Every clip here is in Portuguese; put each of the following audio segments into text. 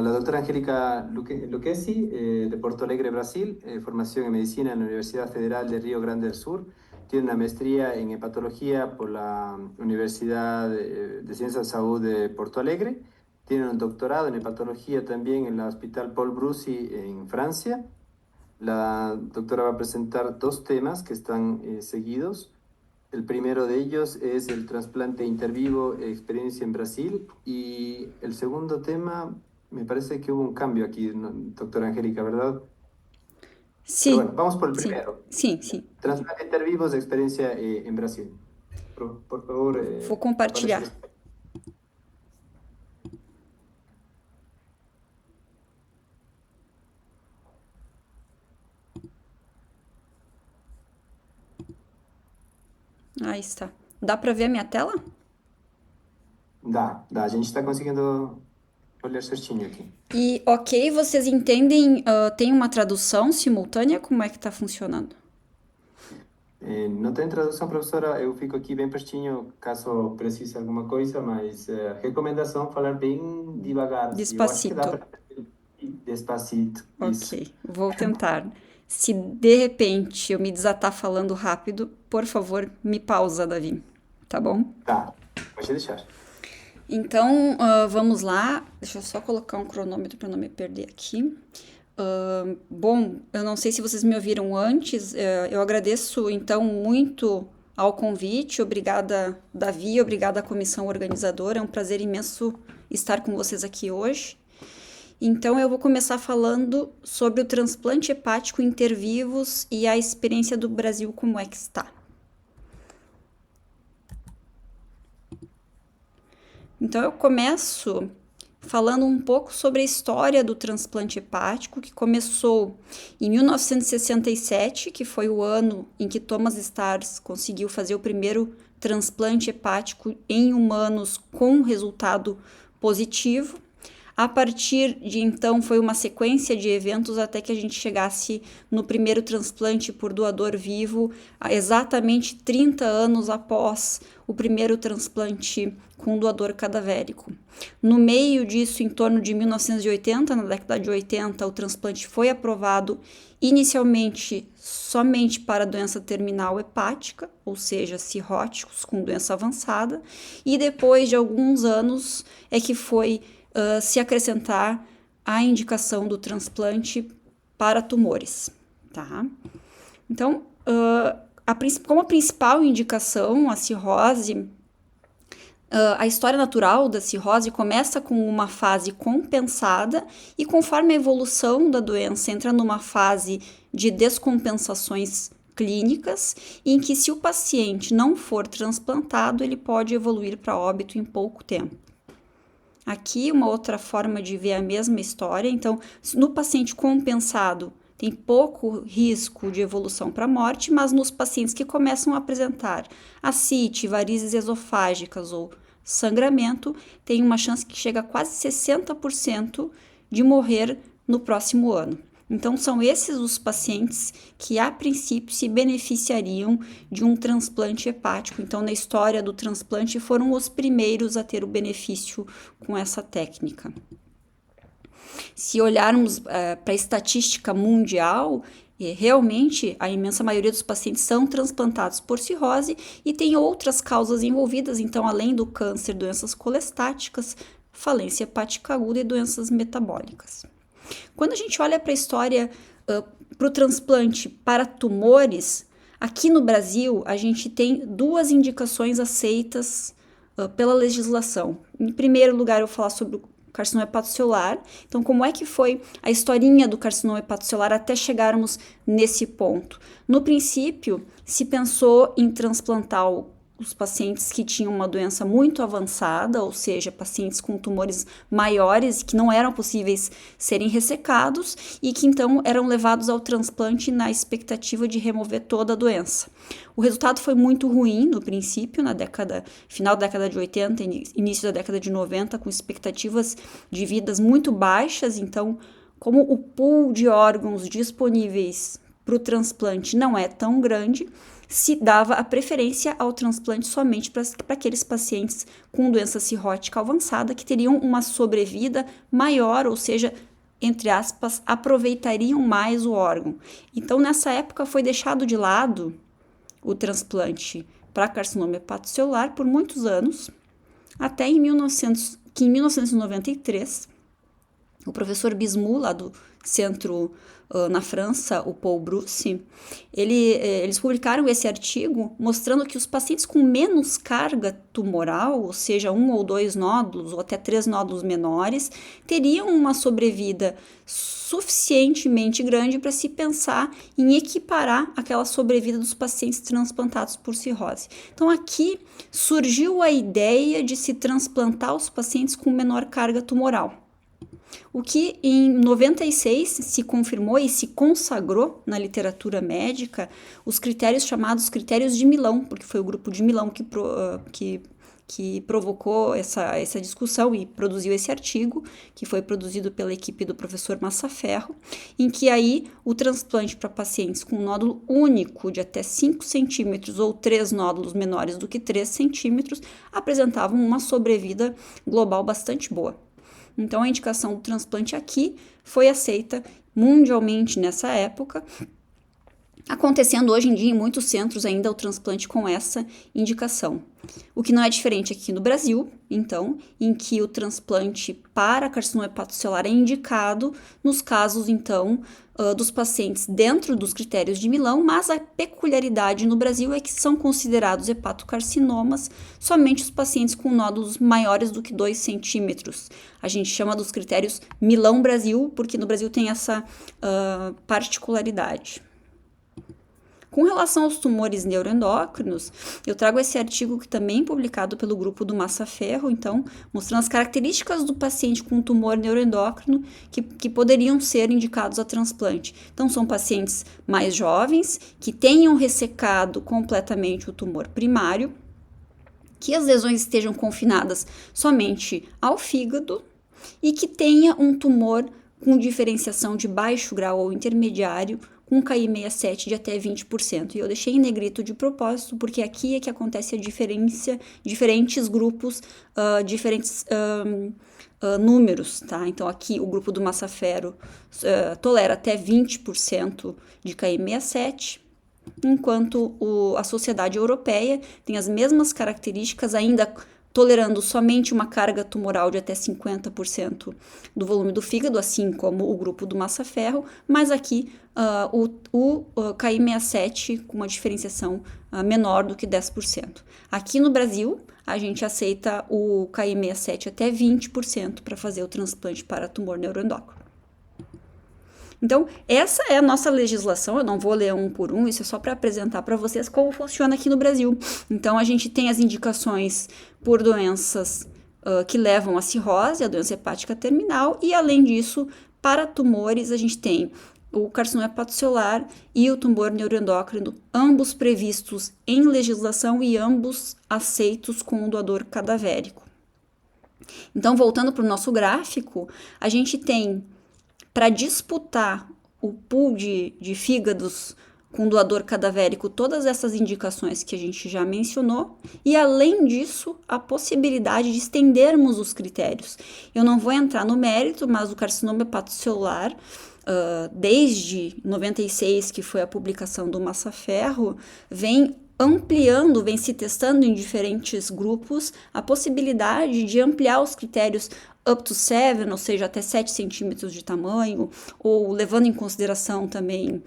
La doctora Angélica Lucchesi, de Porto Alegre, Brasil, formación en medicina en la Universidad Federal de Río Grande del Sur. Tiene una maestría en hepatología por la Universidad de Ciencias de Salud de Porto Alegre. Tiene un doctorado en hepatología también en el Hospital Paul Broussy en Francia. La doctora va a presentar dos temas que están seguidos. El primero de ellos es el trasplante intervivo, experiencia en Brasil. Y el segundo tema, me parece que hubo un cambio aquí, doctora Angélica, ¿verdad? Pero Sim, bueno, vamos por el sim, primero. sim, sim. Trasplante intervivos, experiencia en Brasil. Por favor, Vou aparece compartilhar. los... Aí está. Dá para ver a minha tela? Dá, a gente está conseguindo olhar certinho aqui. E ok, vocês entendem? Tem uma tradução simultânea? Como é que está funcionando? Não tem tradução, professora, eu fico aqui bem pertinho caso precise alguma coisa, mas recomendação falar bem devagar. Eu acho que dá Despacito. para despacito, isso. Ok, vou tentar. Se de repente eu me desatar falando rápido, por favor, me pausa, Davi. Tá bom? Tá, pode deixar. Então, vamos lá. Deixa eu só colocar um cronômetro para não me perder aqui. Bom, eu não sei se vocês me ouviram antes. Eu agradeço, então, muito ao convite. Obrigada, Davi. Obrigada à comissão organizadora. É um prazer imenso estar com vocês aqui hoje. Então, eu vou começar falando sobre o transplante hepático intervivos e a experiência do Brasil, como é que está. Então, eu começo falando um pouco sobre a história do transplante hepático, que começou em 1967, que foi o ano em que Thomas Stars conseguiu fazer o primeiro transplante hepático em humanos com resultado positivo. A partir de então, foi uma sequência de eventos até que a gente chegasse no primeiro transplante por doador vivo, exatamente 30 anos após o primeiro transplante com doador cadavérico. No meio disso, em torno de 1980, na década de 80, o transplante foi aprovado inicialmente somente para doença terminal hepática, ou seja, cirróticos com doença avançada, e depois de alguns anos é que foi se acrescentar a indicação do transplante para tumores, tá? Então, como a principal indicação, a cirrose, a história natural da cirrose começa com uma fase compensada e conforme a evolução da doença entra numa fase de descompensações clínicas, em que se o paciente não for transplantado, ele pode evoluir para óbito em pouco tempo. Aqui, uma outra forma de ver a mesma história. Então, no paciente compensado, tem pouco risco de evolução para a morte, mas nos pacientes que começam a apresentar ascite, varizes esofágicas ou sangramento, tem uma chance que chega a quase 60% de morrer no próximo ano. Então, são esses os pacientes que, a princípio, se beneficiariam de um transplante hepático. Então, na história do transplante, foram os primeiros a ter o benefício com essa técnica. Se olharmos para a estatística mundial, realmente a imensa maioria dos pacientes são transplantados por cirrose e tem outras causas envolvidas. Então, além do câncer, doenças colestáticas, falência hepática aguda e doenças metabólicas. Quando a gente olha para a história para o transplante para tumores, aqui no Brasil a gente tem duas indicações aceitas pela legislação. Em primeiro lugar, eu vou falar sobre o carcinoma hepatocelular. Então, como é que foi a historinha do carcinoma hepatocelular até chegarmos nesse ponto? No princípio, se pensou em transplantar os pacientes que tinham uma doença muito avançada, ou seja, pacientes com tumores maiores que não eram possíveis serem ressecados e que então eram levados ao transplante na expectativa de remover toda a doença. O resultado foi muito ruim no princípio, final da década de 80, início da década de 90, com expectativas de vidas muito baixas. Então, como o pool de órgãos disponíveis para o transplante não é tão grande, se dava a preferência ao transplante somente para aqueles pacientes com doença cirrótica avançada que teriam uma sobrevida maior, ou seja, entre aspas, aproveitariam mais o órgão. Então, nessa época, foi deixado de lado o transplante para carcinoma hepatocelular por muitos anos, até que em 1993, o professor Bismuth, lá do centro na França, o Paul Brousse, eles publicaram esse artigo mostrando que os pacientes com menos carga tumoral, ou seja, 1 ou 2 nódulos, ou até 3 nódulos menores, teriam uma sobrevida suficientemente grande para se pensar em equiparar aquela sobrevida dos pacientes transplantados por cirrose. Então, aqui surgiu a ideia de se transplantar os pacientes com menor carga tumoral. O que em 96 se confirmou e se consagrou na literatura médica os critérios chamados critérios de Milão, porque foi o grupo de Milão que provocou essa discussão e produziu esse artigo, que foi produzido pela equipe do professor Massaferro, em que aí o transplante para pacientes com um nódulo único de até 5 centímetros ou 3 nódulos menores do que 3 centímetros apresentavam uma sobrevida global bastante boa. Então, a indicação do transplante aqui foi aceita mundialmente nessa época, acontecendo hoje em dia em muitos centros ainda o transplante com essa indicação. O que não é diferente aqui no Brasil, então, em que o transplante para carcinoma hepatocelular é indicado nos casos, então, dos pacientes dentro dos critérios de Milão, mas a peculiaridade no Brasil é que são considerados hepatocarcinomas somente os pacientes com nódulos maiores do que 2 centímetros. A gente chama dos critérios Milão-Brasil, porque no Brasil tem essa particularidade. Com relação aos tumores neuroendócrinos, eu trago esse artigo que também é publicado pelo grupo do Massaferro, então, mostrando as características do paciente com tumor neuroendócrino que poderiam ser indicados a transplante. Então, são pacientes mais jovens, que tenham ressecado completamente o tumor primário, que as lesões estejam confinadas somente ao fígado e que tenha um tumor com diferenciação de baixo grau ou intermediário, com KI67 de até 20%. E eu deixei em negrito de propósito, porque aqui é que acontece a diferença, diferentes grupos, diferentes números, tá? Então, aqui o grupo do Massaferro tolera até 20% de KI67, enquanto a sociedade europeia tem as mesmas características, ainda tolerando somente uma carga tumoral de até 50% do volume do fígado, assim como o grupo do Massaferro, mas aqui o KI67 com uma diferenciação menor do que 10%. Aqui no Brasil, a gente aceita o KI67 até 20% para fazer o transplante para tumor neuroendócrino. Então, essa é a nossa legislação, eu não vou ler um por um, isso é só para apresentar para vocês como funciona aqui no Brasil. Então, a gente tem as indicações por doenças que levam à cirrose, a doença hepática terminal, e além disso, para tumores, a gente tem o carcinoma hepatocelular e o tumor neuroendócrino, ambos previstos em legislação e ambos aceitos com o doador cadavérico. Então, voltando para o nosso gráfico, a gente tem, para disputar o pool de fígados com doador cadavérico, todas essas indicações que a gente já mencionou, e além disso, a possibilidade de estendermos os critérios. Eu não vou entrar no mérito, mas o carcinoma hepatocelular, desde 96, que foi a publicação do Massaferro, vem ampliando, vem se testando em diferentes grupos a possibilidade de ampliar os critérios up to 7, ou seja, até 7 centímetros de tamanho, ou levando em consideração também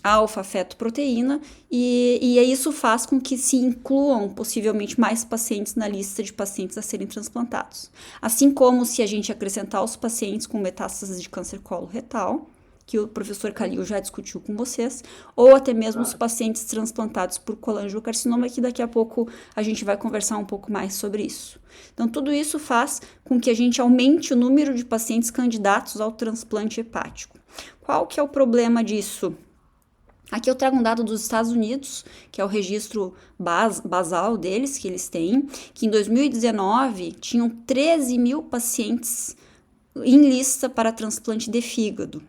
alfa-fetoproteína, e isso faz com que se incluam possivelmente mais pacientes na lista de pacientes a serem transplantados. Assim como se a gente acrescentar os pacientes com metástases de câncer coloretal, que o professor Calil já discutiu com vocês, ou até mesmo os pacientes transplantados por colangiocarcinoma, que daqui a pouco a gente vai conversar um pouco mais sobre isso. Então, tudo isso faz com que a gente aumente o número de pacientes candidatos ao transplante hepático. Qual que é o problema disso? Aqui eu trago um dado dos Estados Unidos, que é o registro basal deles, que eles têm, que em 2019 tinham 13 mil pacientes em lista para transplante de fígado,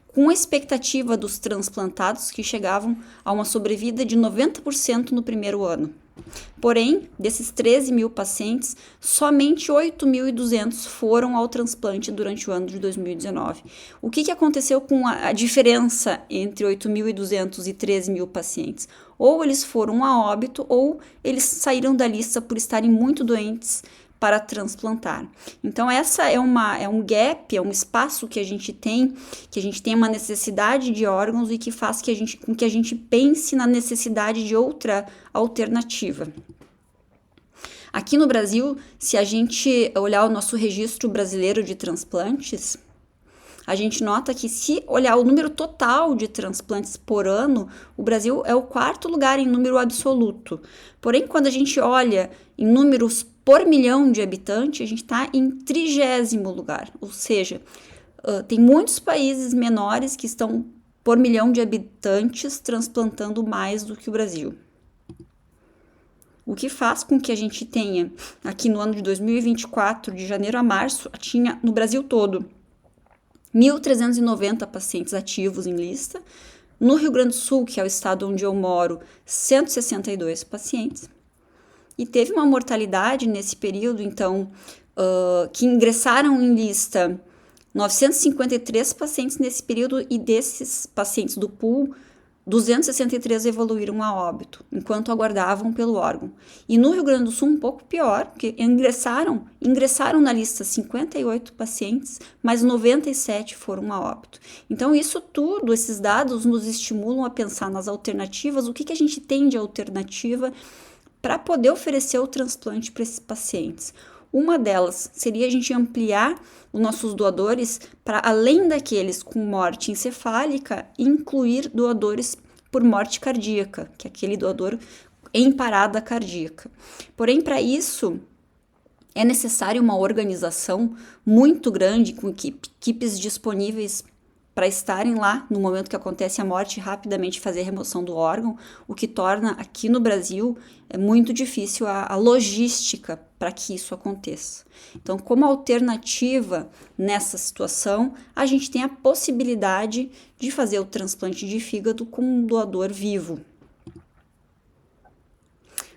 com a expectativa dos transplantados que chegavam a uma sobrevida de 90% no primeiro ano. Porém, desses 13 mil pacientes, somente 8.200 foram ao transplante durante o ano de 2019. O que aconteceu com a diferença entre 8.200 e 13 mil pacientes? Ou eles foram a óbito, ou eles saíram da lista por estarem muito doentes para transplantar. Então, essa é um gap, é um espaço que a gente tem uma necessidade de órgãos e que faz com que a gente pense na necessidade de outra alternativa. Aqui no Brasil, se a gente olhar o nosso registro brasileiro de transplantes, a gente nota que, se olhar o número total de transplantes por ano, o Brasil é o 4º lugar em número absoluto. Porém, quando a gente olha em números por milhão de habitantes, a gente está em 30º lugar. Ou seja, tem muitos países menores que estão, por milhão de habitantes, transplantando mais do que o Brasil. O que faz com que a gente tenha, aqui no ano de 2024, de janeiro a março, tinha no Brasil todo 1.390 pacientes ativos em lista. No Rio Grande do Sul, que é o estado onde eu moro, 162 pacientes. E teve uma mortalidade nesse período, então, que ingressaram em lista 953 pacientes nesse período, e desses pacientes do pool, 263 evoluíram a óbito, enquanto aguardavam pelo órgão. E no Rio Grande do Sul, um pouco pior, porque ingressaram na lista 58 pacientes, mas 97 foram a óbito. Então, isso tudo, esses dados nos estimulam a pensar nas alternativas, o que a gente tem de alternativa para poder oferecer o transplante para esses pacientes. Uma delas seria a gente ampliar os nossos doadores para, além daqueles com morte encefálica, incluir doadores por morte cardíaca, que é aquele doador em parada cardíaca. Porém, para isso, é necessário uma organização muito grande, com equipes disponíveis para estarem lá no momento que acontece a morte, rapidamente fazer a remoção do órgão, o que torna aqui no Brasil muito difícil a logística para que isso aconteça. Então, como alternativa nessa situação, a gente tem a possibilidade de fazer o transplante de fígado com um doador vivo.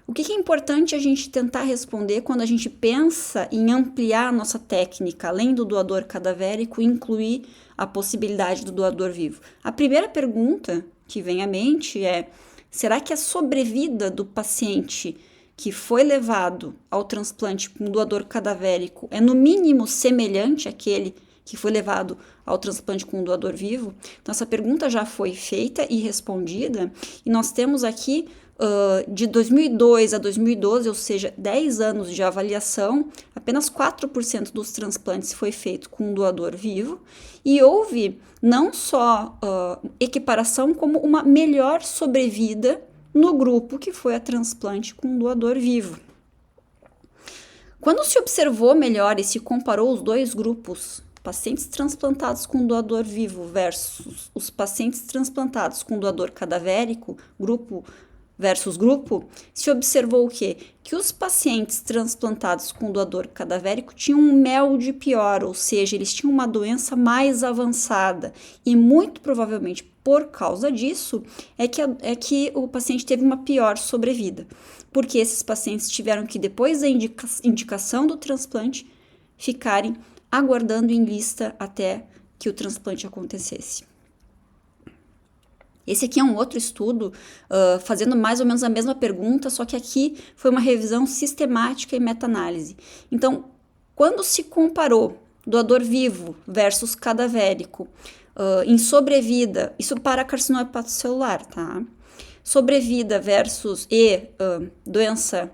O que é importante a gente tentar responder quando a gente pensa em ampliar a nossa técnica, além do doador cadavérico, incluir a possibilidade do doador vivo? A primeira pergunta que vem à mente é: será que a sobrevida do paciente que foi levado ao transplante com doador cadavérico é no mínimo semelhante àquele que foi levado ao transplante com doador vivo? Então, essa pergunta já foi feita e respondida, e nós temos aqui de 2002 a 2012, ou seja, 10 anos de avaliação, apenas 4% dos transplantes foi feito com um doador vivo, e houve não só equiparação, como uma melhor sobrevida no grupo que foi a transplante com um doador vivo. Quando se observou melhor e se comparou os dois grupos, pacientes transplantados com doador vivo versus os pacientes transplantados com doador cadavérico, grupo versus grupo, se observou o quê? Que os pacientes transplantados com doador cadavérico tinham um MELD pior, ou seja, eles tinham uma doença mais avançada, e muito provavelmente por causa disso é que o paciente teve uma pior sobrevida, porque esses pacientes tiveram que, depois da indicação do transplante, ficarem aguardando em lista até que o transplante acontecesse. Esse aqui é um outro estudo, fazendo mais ou menos a mesma pergunta, só que aqui foi uma revisão sistemática e meta-análise. Então, quando se comparou doador vivo versus cadavérico em sobrevida, isso para carcinoma hepatocelular, tá? Sobrevida versus doença,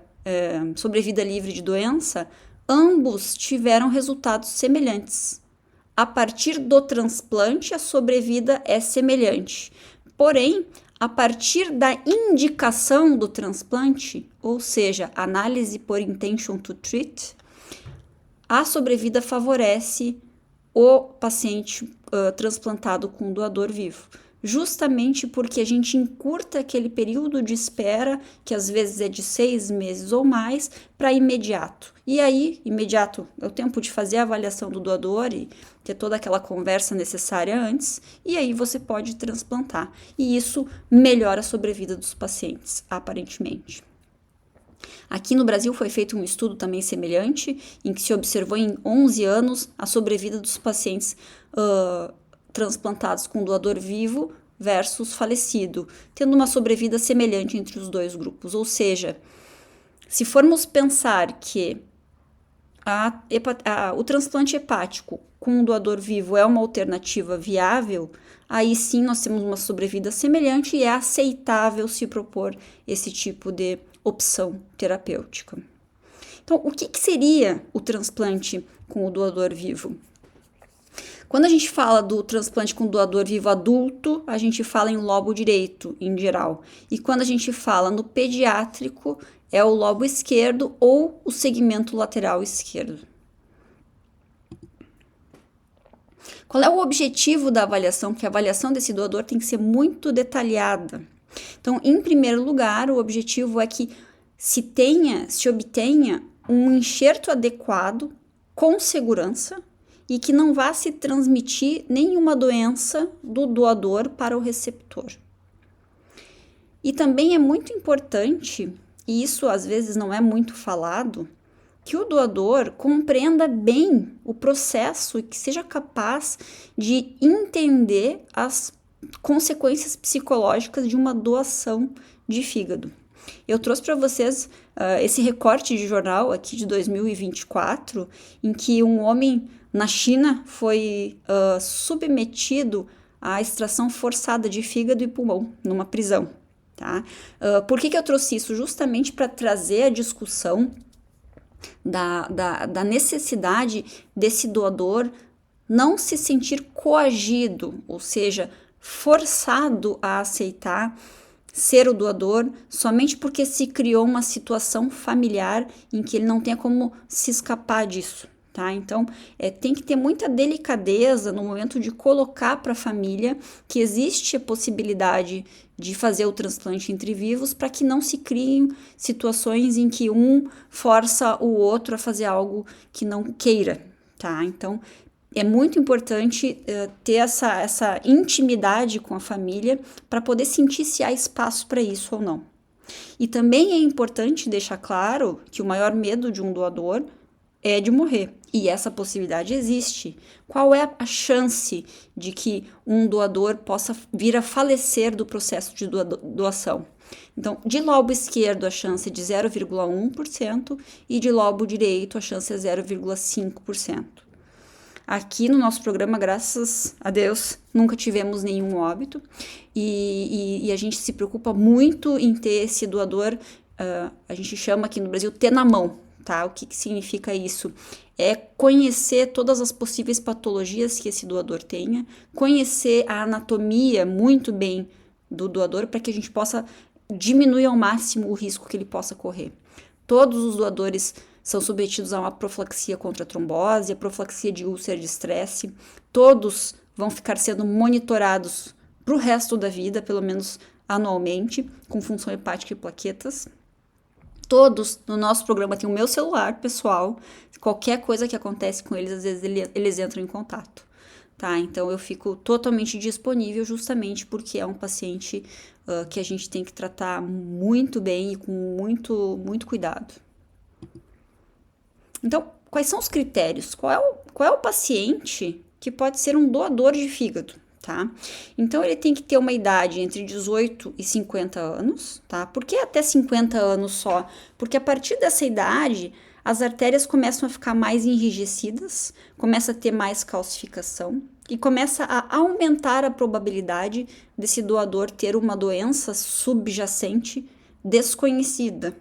sobrevida livre de doença, ambos tiveram resultados semelhantes. A partir do transplante, a sobrevida é semelhante. Porém, a partir da indicação do transplante, ou seja, análise por intention to treat, a sobrevida favorece o paciente transplantado com doador vivo. justamente porque a gente encurta aquele período de espera, que às vezes é de 6 meses ou mais, para imediato. E aí, imediato é o tempo de fazer a avaliação do doador e ter toda aquela conversa necessária antes, e aí você pode transplantar. E isso melhora a sobrevida dos pacientes, aparentemente. Aqui no Brasil foi feito um estudo também semelhante, em que se observou em 11 anos a sobrevida dos pacientes transplantados com doador vivo versus falecido, tendo uma sobrevida semelhante entre os dois grupos. Ou seja, se formos pensar que o transplante hepático com um doador vivo é uma alternativa viável, aí sim nós temos uma sobrevida semelhante e é aceitável se propor esse tipo de opção terapêutica. Então, o que seria o transplante com o doador vivo? Quando a gente fala do transplante com doador vivo adulto, a gente fala em lobo direito, em geral. E quando a gente fala no pediátrico, é o lobo esquerdo ou o segmento lateral esquerdo. Qual é o objetivo da avaliação? Porque a avaliação desse doador tem que ser muito detalhada. Então, em primeiro lugar, o objetivo é que se obtenha um enxerto adequado, com segurança, e que não vá se transmitir nenhuma doença do doador para o receptor. E também é muito importante, e isso às vezes não é muito falado, que o doador compreenda bem o processo e que seja capaz de entender as consequências psicológicas de uma doação de fígado. Eu trouxe para vocês esse recorte de jornal aqui de 2024, em que um homem na China foi submetido à extração forçada de fígado e pulmão numa prisão. Tá? Por que eu trouxe isso? Justamente para trazer a discussão da necessidade desse doador não se sentir coagido, ou seja, forçado a aceitar ser o doador somente porque se criou uma situação familiar em que ele não tenha como se escapar disso. Tá? Então, tem que ter muita delicadeza no momento de colocar para a família que existe a possibilidade de fazer o transplante entre vivos para que não se criem situações em que um força o outro a fazer algo que não queira. Tá? Então, é muito importante ter essa intimidade com a família para poder sentir se há espaço para isso ou não. E também é importante deixar claro que o maior medo de um doador é de morrer. E essa possibilidade existe. Qual é a chance de que um doador possa vir a falecer do processo de doação? Então, de lobo esquerdo a chance é de 0,1% e de lobo direito a chance é 0,5%. Aqui no nosso programa, graças a Deus, nunca tivemos nenhum óbito e a gente se preocupa muito em ter esse doador, a gente chama aqui no Brasil, ter na mão, tá? O que significa isso? É conhecer todas as possíveis patologias que esse doador tenha, conhecer a anatomia muito bem do doador para que a gente possa diminuir ao máximo o risco que ele possa correr. Todos os doadores são submetidos a uma profilaxia contra a trombose, a profilaxia de úlcera de estresse. Todos vão ficar sendo monitorados para o resto da vida, pelo menos anualmente, com função hepática e plaquetas. Todos no nosso programa tem o meu celular pessoal. Qualquer coisa que acontece com eles, às vezes eles entram em contato. Tá? Então eu fico totalmente disponível justamente porque é um paciente que a gente tem que tratar muito bem e com muito cuidado. Então, quais são os critérios? Qual é o paciente que pode ser um doador de fígado? Tá? Então, ele tem que ter uma idade entre 18 e 50 anos, tá? Por que até 50 anos só? Porque a partir dessa idade, as artérias começam a ficar mais enrijecidas, começa a ter mais calcificação e começa a aumentar a probabilidade desse doador ter uma doença subjacente desconhecida.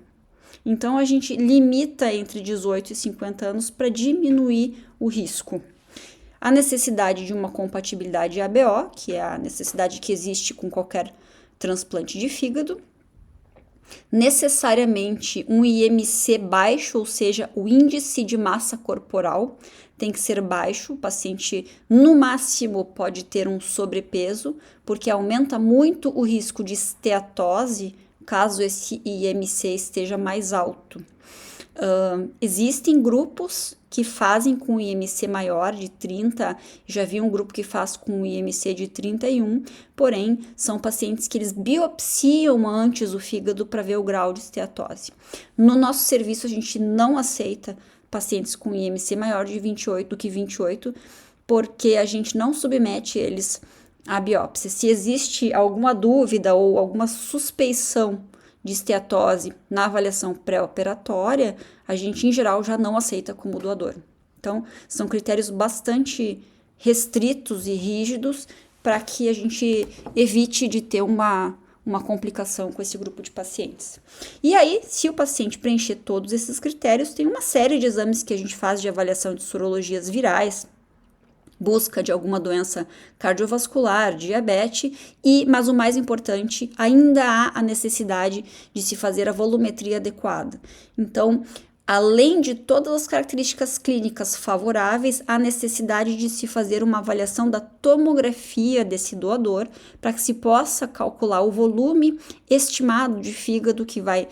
Então, a gente limita entre 18 e 50 anos para diminuir o risco. A necessidade de uma compatibilidade ABO, que é a necessidade que existe com qualquer transplante de fígado. Necessariamente um IMC baixo, ou seja, o índice de massa corporal tem que ser baixo, o paciente no máximo pode ter um sobrepeso, porque aumenta muito o risco de esteatose caso esse IMC esteja mais alto. Existem grupos que fazem com IMC maior de 30, já vi um grupo que faz com IMC de 31, porém são pacientes que eles biopsiam antes o fígado para ver o grau de esteatose. No nosso serviço a gente não aceita pacientes com IMC maior de 28 do que 28, porque a gente não submete eles à biópsia. Se existe alguma dúvida ou alguma suspeição de esteatose na avaliação pré-operatória, a gente em geral já não aceita como doador. Então, são critérios bastante restritos e rígidos para que a gente evite de ter uma complicação com esse grupo de pacientes. E aí, se o paciente preencher todos esses critérios, tem uma série de exames que a gente faz de avaliação de sorologias virais, busca de alguma doença cardiovascular, diabetes, mas o mais importante, ainda há a necessidade de se fazer a volumetria adequada. Então, além de todas as características clínicas favoráveis, há necessidade de se fazer uma avaliação da tomografia desse doador para que se possa calcular o volume estimado de fígado que vai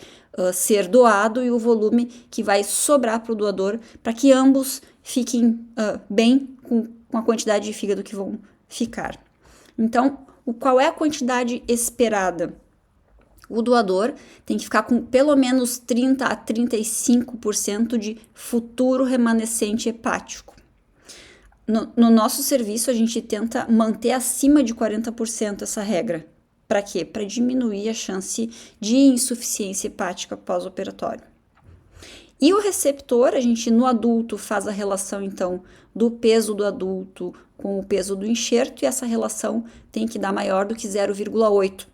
ser doado e o volume que vai sobrar para o doador, para que ambos fiquem bem com a quantidade de fígado que vão ficar. Então, qual é a quantidade esperada? O doador tem que ficar com pelo menos 30 a 35% de futuro remanescente hepático. No nosso serviço, a gente tenta manter acima de 40% essa regra. Para quê? Para diminuir a chance de insuficiência hepática pós-operatório. E o receptor, a gente no adulto faz a relação, então, do peso do adulto com o peso do enxerto, e essa relação tem que dar maior do que 0,8.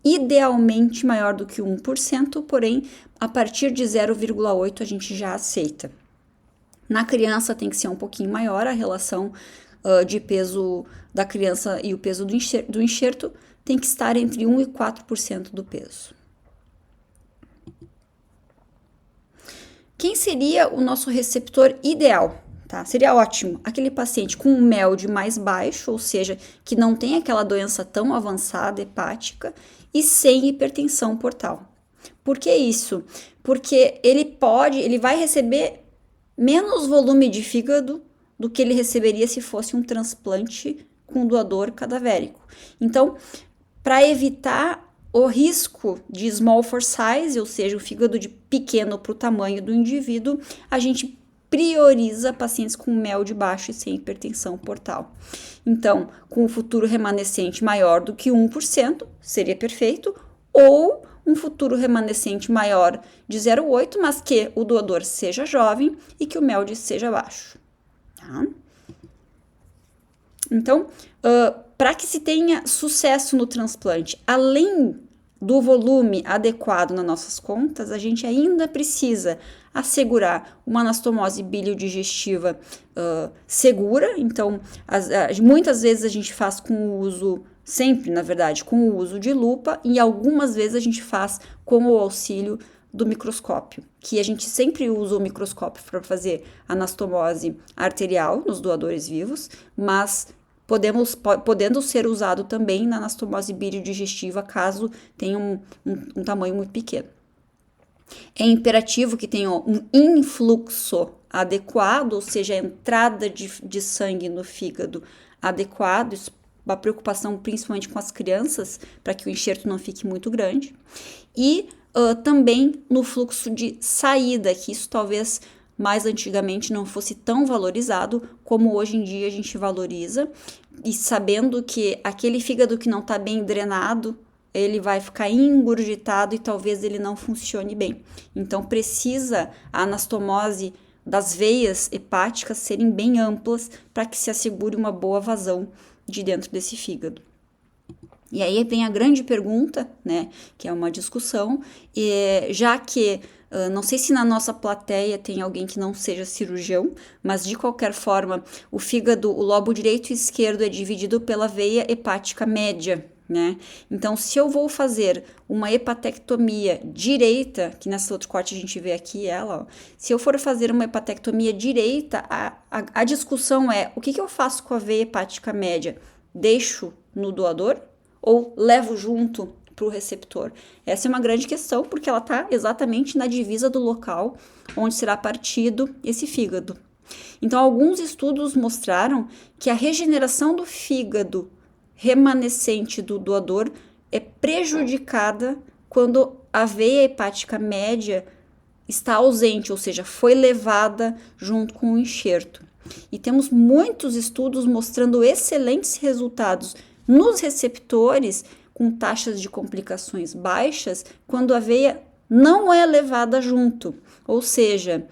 Idealmente maior do que 1%, porém, a partir de 0,8 a gente já aceita. Na criança tem que ser um pouquinho maior, a relação de peso da criança e o peso do enxerto tem que estar entre 1 e 4% do peso. Quem seria o nosso receptor ideal? Tá? Seria ótimo aquele paciente com um MELD mais baixo, ou seja, que não tem aquela doença tão avançada hepática e sem hipertensão portal. Por que isso? Porque ele vai receber menos volume de fígado do que ele receberia se fosse um transplante com doador cadavérico. Então, para evitar o risco de small for size, ou seja, o fígado de pequeno para o tamanho do indivíduo, a gente prioriza pacientes com MELD baixo e sem hipertensão portal. Então, com o futuro remanescente maior do que 1%, seria perfeito, ou um futuro remanescente maior de 0,8, mas que o doador seja jovem e que o MELD seja baixo. Tá? Então, para que se tenha sucesso no transplante, além do volume adequado nas nossas contas, a gente ainda precisa assegurar uma anastomose biliodigestiva segura. Então, muitas vezes a gente faz com o uso, sempre na verdade, com o uso de lupa, e algumas vezes a gente faz com o auxílio do microscópio, que a gente sempre usa o microscópio para fazer anastomose arterial nos doadores vivos, mas podendo ser usado também na anastomose biliodigestiva caso tenha um tamanho muito pequeno. É imperativo que tenha um influxo adequado, ou seja, a entrada de sangue no fígado adequado, isso é uma preocupação principalmente com as crianças, para que o enxerto não fique muito grande, e também no fluxo de saída, que isso talvez mais antigamente não fosse tão valorizado como hoje em dia a gente valoriza, e sabendo que aquele fígado que não está bem drenado, ele vai ficar engurgitado e talvez ele não funcione bem. Então precisa a anastomose das veias hepáticas serem bem amplas para que se assegure uma boa vazão de dentro desse fígado. E aí vem a grande pergunta, né, que é uma discussão, já que não sei se na nossa plateia tem alguém que não seja cirurgião, mas de qualquer forma, o fígado, o lobo direito e esquerdo é dividido pela veia hepática média, né? Então, se eu vou fazer uma hepatectomia direita, que nessa outro corte a gente vê aqui ela, ó, se eu for fazer uma hepatectomia direita, a discussão é, o que eu faço com a veia hepática média? Deixo no doador ou levo junto para o receptor? Essa é uma grande questão, porque ela está exatamente na divisa do local onde será partido esse fígado. Então, alguns estudos mostraram que a regeneração do fígado remanescente do doador é prejudicada quando a veia hepática média está ausente, ou seja, foi levada junto com o enxerto. E temos muitos estudos mostrando excelentes resultados nos receptores com taxas de complicações baixas quando a veia não é levada junto, ou seja,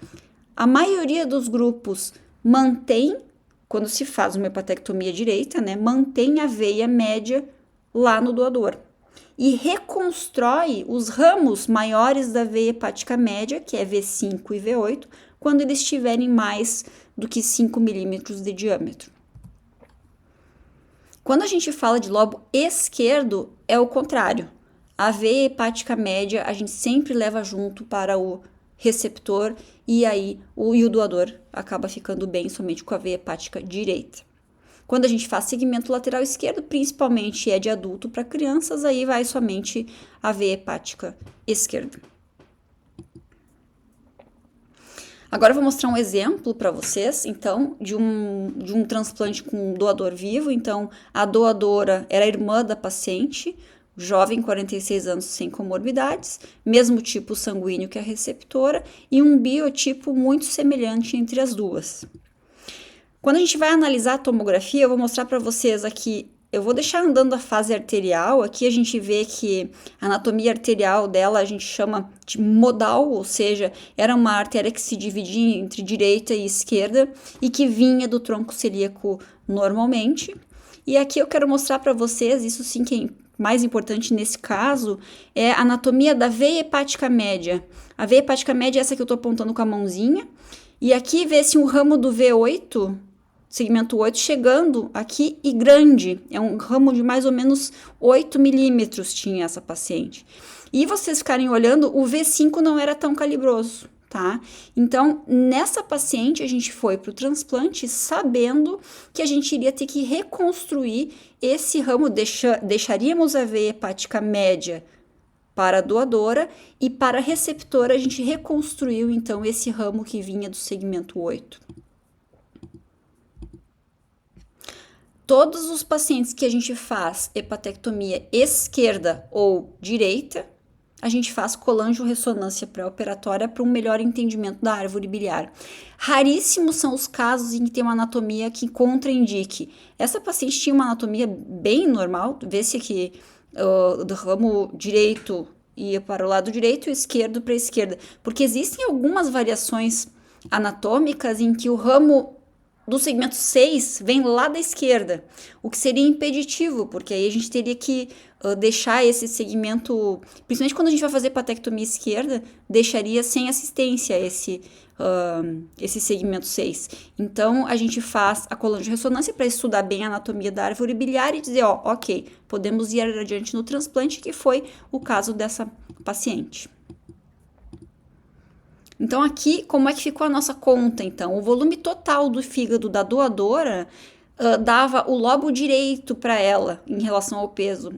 a maioria dos grupos mantém, quando se faz uma hepatectomia direita, né, mantém a veia média lá no doador e reconstrói os ramos maiores da veia hepática média, que é V5 e V8, quando eles tiverem mais do que 5 milímetros de diâmetro. Quando a gente fala de lobo esquerdo, é o contrário. A veia hepática média a gente sempre leva junto para o receptor e aí o doador acaba ficando bem somente com a veia hepática direita. Quando a gente faz segmento lateral esquerdo, principalmente é de adulto para crianças, aí vai somente a veia hepática esquerda. Agora eu vou mostrar um exemplo para vocês, então, de um transplante com um doador vivo. Então, a doadora era a irmã da paciente, jovem, 46 anos, sem comorbidades, mesmo tipo sanguíneo que a receptora e um biotipo muito semelhante entre as duas. Quando a gente vai analisar a tomografia, eu vou mostrar para vocês aqui, eu vou deixar andando a fase arterial, aqui a gente vê que a anatomia arterial dela a gente chama de modal, ou seja, era uma artéria que se dividia entre direita e esquerda e que vinha do tronco celíaco normalmente. E aqui eu quero mostrar para vocês, isso sim que é mais importante nesse caso, é a anatomia da veia hepática média. A veia hepática média é essa que eu estou apontando com a mãozinha. E aqui vê-se um ramo do V8, segmento 8, chegando aqui e grande. É um ramo de mais ou menos 8 milímetros tinha essa paciente. E vocês ficarem olhando, o V5 não era tão calibroso. Tá? Então, nessa paciente, a gente foi para o transplante sabendo que a gente iria ter que reconstruir esse ramo, deixaríamos a veia hepática média para a doadora e para a receptora a gente reconstruiu, então, esse ramo que vinha do segmento 8. Todos os pacientes que a gente faz hepatectomia esquerda ou direita, a gente faz colangio-ressonância pré-operatória para um melhor entendimento da árvore biliar. Raríssimos são os casos em que tem uma anatomia que contraindique. Essa paciente tinha uma anatomia bem normal, vê-se aqui do ramo direito ia para o lado direito e o esquerdo para a esquerda, porque existem algumas variações anatômicas em que o ramo do segmento 6 vem lá da esquerda, o que seria impeditivo, porque aí a gente teria que deixar esse segmento, principalmente quando a gente vai fazer hepatectomia esquerda, deixaria sem assistência esse segmento 6. Então, a gente faz a colangio-ressonância para estudar bem a anatomia da árvore biliar e dizer, ó, ok, podemos ir adiante no transplante, que foi o caso dessa paciente. Então, aqui, como é que ficou a nossa conta, então? O volume total do fígado da doadora dava o lobo direito para ela em relação ao peso,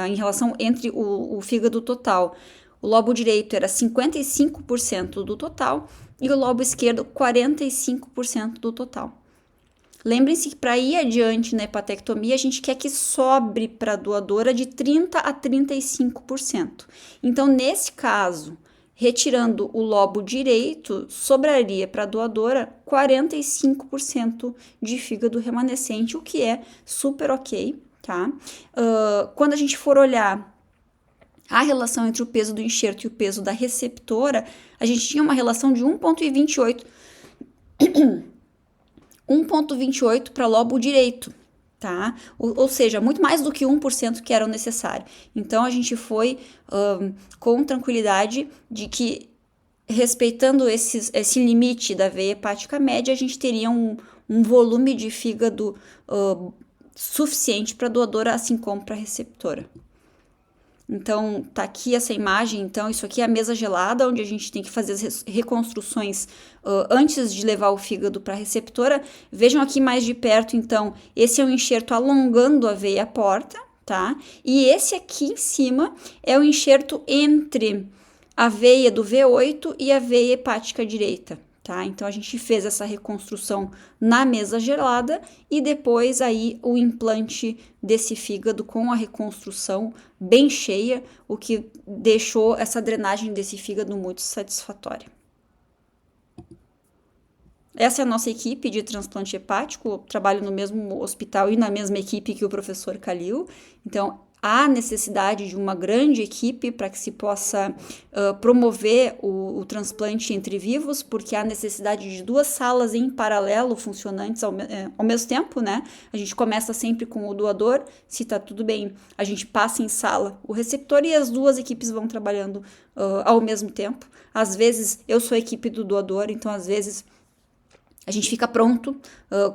em relação entre o fígado total. O lobo direito era 55% do total e o lobo esquerdo 45% do total. Lembrem-se que para ir adiante na hepatectomia, a gente quer que sobre para a doadora de 30% a 35%. Então, nesse caso, retirando o lobo direito, sobraria para a doadora 45% de fígado remanescente, o que é super ok, tá? Quando a gente for olhar a relação entre o peso do enxerto e o peso da receptora, a gente tinha uma relação de 1,28 para lobo direito, tá? Ou seja, muito mais do que 1% que era o necessário. Então, a gente foi com tranquilidade de que, respeitando esse limite da veia hepática média, a gente teria um volume de fígado suficiente para a doadora, assim como para a receptora. Então, tá aqui essa imagem. Então, isso aqui é a mesa gelada, onde a gente tem que fazer as reconstruções antes de levar o fígado para a receptora. Vejam aqui mais de perto, então, esse é um enxerto alongando a veia porta, tá? E esse aqui em cima é o enxerto entre a veia do V8 e a veia hepática direita. Tá? Então a gente fez essa reconstrução na mesa gelada e depois aí o implante desse fígado com a reconstrução bem cheia, o que deixou essa drenagem desse fígado muito satisfatória. Essa é a nossa equipe de transplante hepático, eu trabalho no mesmo hospital e na mesma equipe que o professor Calil, então há necessidade de uma grande equipe para que se possa promover o transplante entre vivos, porque há necessidade de 2 salas em paralelo funcionantes ao mesmo tempo, né? A gente começa sempre com o doador, se tá tudo bem, a gente passa em sala o receptor e as 2 equipes vão trabalhando ao mesmo tempo. Às vezes eu sou a equipe do doador, então às vezes a gente fica pronto,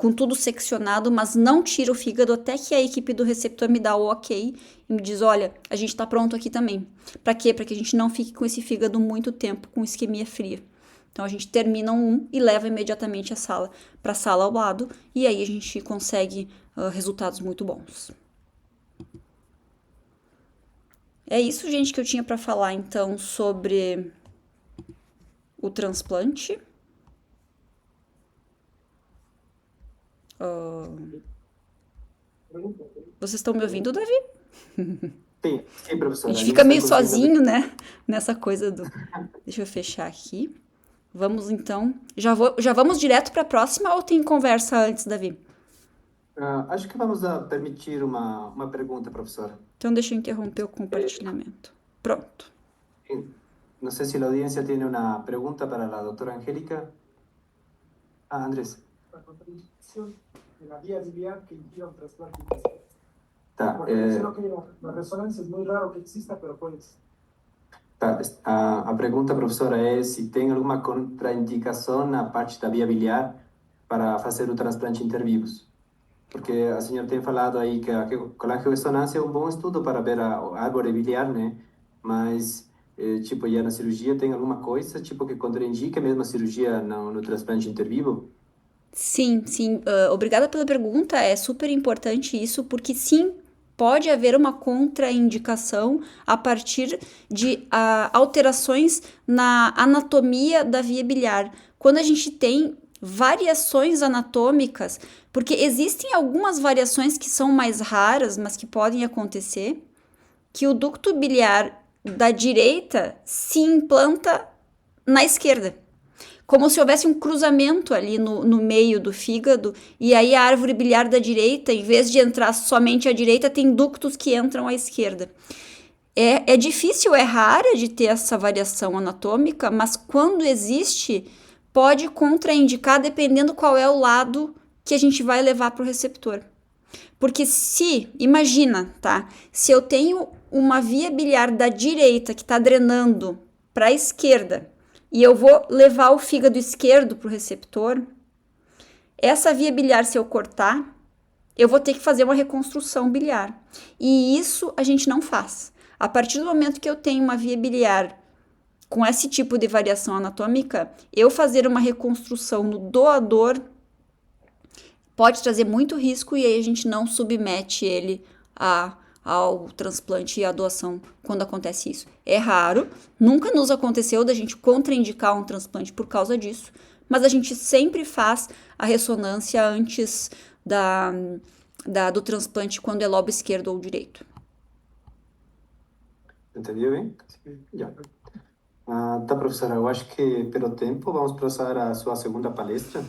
com tudo seccionado, mas não tira o fígado até que a equipe do receptor me dá o ok e me diz, olha, a gente tá pronto aqui também. Para quê? Para que a gente não fique com esse fígado muito tempo, com isquemia fria. Então a gente termina um e leva imediatamente para a sala ao lado, e aí a gente consegue resultados muito bons. É isso, gente, que eu tinha para falar então sobre o transplante. Vocês estão me ouvindo, Davi? Sim, professora. A gente fica meio sozinho, né? Nessa coisa do... Deixa eu fechar aqui. Vamos então... Já vamos direto para a próxima ou tem conversa antes, Davi? Acho que vamos permitir uma pergunta, professora. Então deixa eu interromper o compartilhamento. Pronto. Não sei se a audiência tem uma pergunta para a doutora Angélica. Andrés. La contradicción de la vía biliar que impide un trasplante. Tá, Porque mencionó que la resonancia es muy raro que exista, pero puede existir. tá. A pergunta, professora, é se tem alguma contraindicação na parte da via biliar para fazer o transplante intervivos. Porque a senhora tem falado aí que a colangiorressonância é um bom estudo para ver a árvore biliar, né? Mas, tipo, já na cirurgia tem alguma coisa, tipo, que contraindica mesmo a cirurgia no transplante intervivo? Sim, sim. Obrigada pela pergunta. É super importante isso, porque sim, pode haver uma contraindicação a partir de alterações na anatomia da via biliar. Quando a gente tem variações anatômicas, porque existem algumas variações que são mais raras, mas que podem acontecer, que o ducto biliar da direita se implanta na esquerda. Como se houvesse um cruzamento ali no meio do fígado, e aí a árvore biliar da direita, em vez de entrar somente à direita, tem ductos que entram à esquerda. É difícil, é rara de ter essa variação anatômica, mas quando existe, pode contraindicar dependendo qual é o lado que a gente vai levar para o receptor. Porque imagina, tá? Se eu tenho uma via biliar da direita que está drenando para a esquerda, e eu vou levar o fígado esquerdo para o receptor, essa via biliar, se eu cortar, eu vou ter que fazer uma reconstrução biliar. E isso a gente não faz. A partir do momento que eu tenho uma via biliar com esse tipo de variação anatômica, eu fazer uma reconstrução no doador pode trazer muito risco e aí a gente não submete ele ao transplante e à doação quando acontece isso. É raro, nunca nos aconteceu da gente contraindicar um transplante por causa disso, mas a gente sempre faz a ressonância antes do transplante quando é lobo esquerdo ou direito. Entendeu bem? Já. Tá, professora, eu acho que pelo tempo vamos passar a sua segunda palestra.